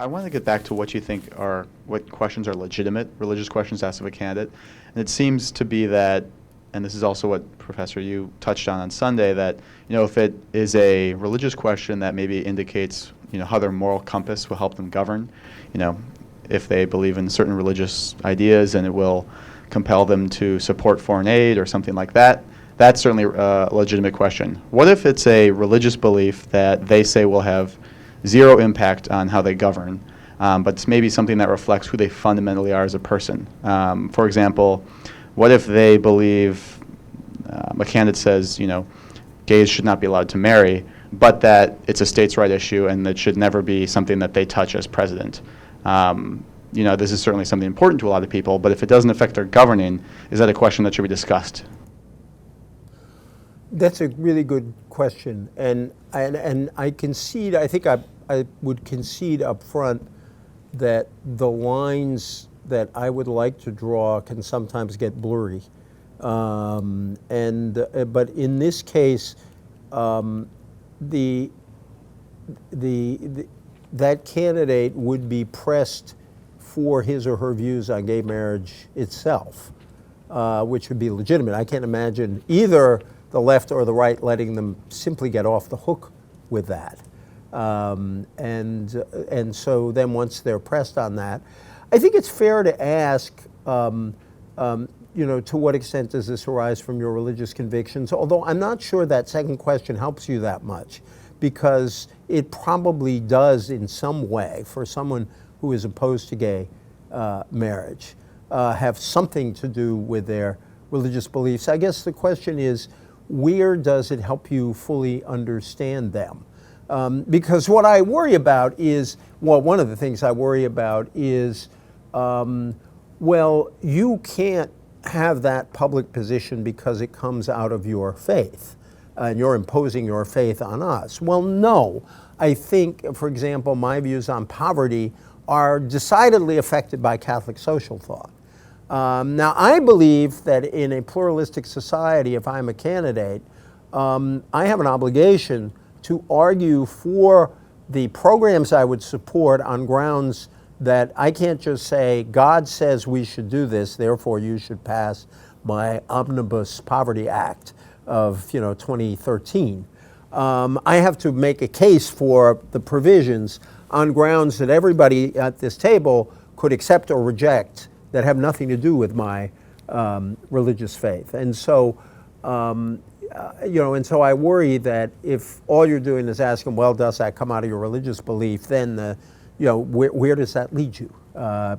I want to get back to what you think are, what questions are legitimate religious questions asked of a candidate. And it seems to be that, and this is also what, Professor, you touched on Sunday, that, if it is a religious question that maybe indicates, how their moral compass will help them govern, if they believe in certain religious ideas and it will compel them to support foreign aid or something like that, that's certainly a legitimate question. What if it's a religious belief that they say will have zero impact on how they govern, but it's maybe something that reflects who they fundamentally are as a person? For example, what if they believe, a candidate says, gays should not be allowed to marry, but that it's a states' right issue and that should never be something that they touch as president? This is certainly something important to a lot of people, but if it doesn't affect their governing, is that a question that should be discussed? That's a really good question, and I concede. I think I would concede up front that the lines that I would like to draw can sometimes get blurry, but in this case, that candidate would be pressed for his or her views on gay marriage itself, which would be legitimate. I can't imagine either the left or the right letting them simply get off the hook with that. And so then once they're pressed on that, I think it's fair to ask, to what extent does this arise from your religious convictions? Although I'm not sure that second question helps you that much, because it probably does in some way, for someone who is opposed to gay marriage, have something to do with their religious beliefs. I guess the question is, where does it help you fully understand them? Because what I worry about is, one of the things I worry about is, you can't have that public position because it comes out of your faith, and you're imposing your faith on us. Well, no. I think, for example, my views on poverty are decidedly affected by Catholic social thought. Now, I believe that in a pluralistic society, if I'm a candidate, I have an obligation to argue for the programs I would support on grounds that I can't just say, God says we should do this, therefore you should pass my Omnibus Poverty Act of 2013. I have to make a case for the provisions on grounds that everybody at this table could accept or reject, that have nothing to do with my religious faith. And so, and so I worry that if all you're doing is asking, well, does that come out of your religious belief, then where does that lead you?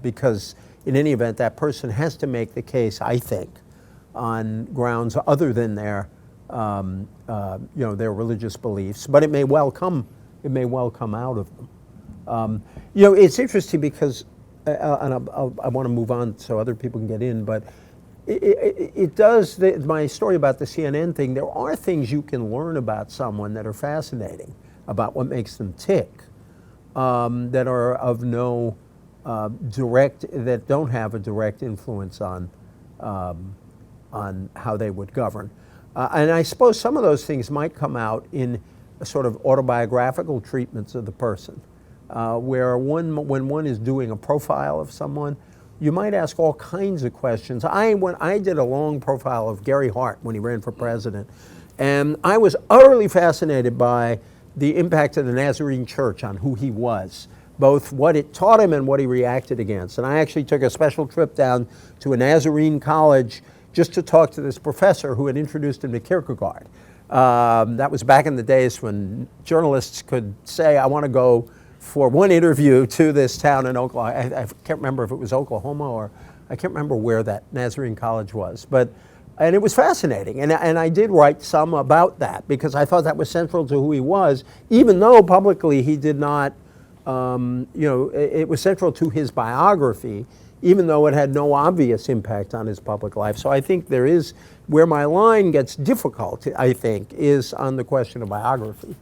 Because in any event, that person has to make the case, I think, on grounds other than their religious beliefs. But it may well come out of them. It's interesting because. And I want to move on so other people can get in, but it does, my story about the CNN thing, there are things you can learn about someone that are fascinating, about what makes them tick, that are of no that don't have a direct influence on how they would govern. And I suppose some of those things might come out in a sort of autobiographical treatments of the person. Where when one is doing a profile of someone, you might ask all kinds of questions. When I did a long profile of Gary Hart when he ran for president, and I was utterly fascinated by the impact of the Nazarene Church on who he was, both what it taught him and what he reacted against. And I actually took a special trip down to a Nazarene college just to talk to this professor who had introduced him to Kierkegaard. That was back in the days when journalists could say, I want to go for one interview to this town in Oklahoma. I can't remember if it was Oklahoma or I can't remember where that Nazarene College was, and it was fascinating. And I did write some about that because I thought that was central to who he was, even though publicly he did not, it was central to his biography, even though it had no obvious impact on his public life. So I think there is, where my line gets difficult, I think, is on the question of biography.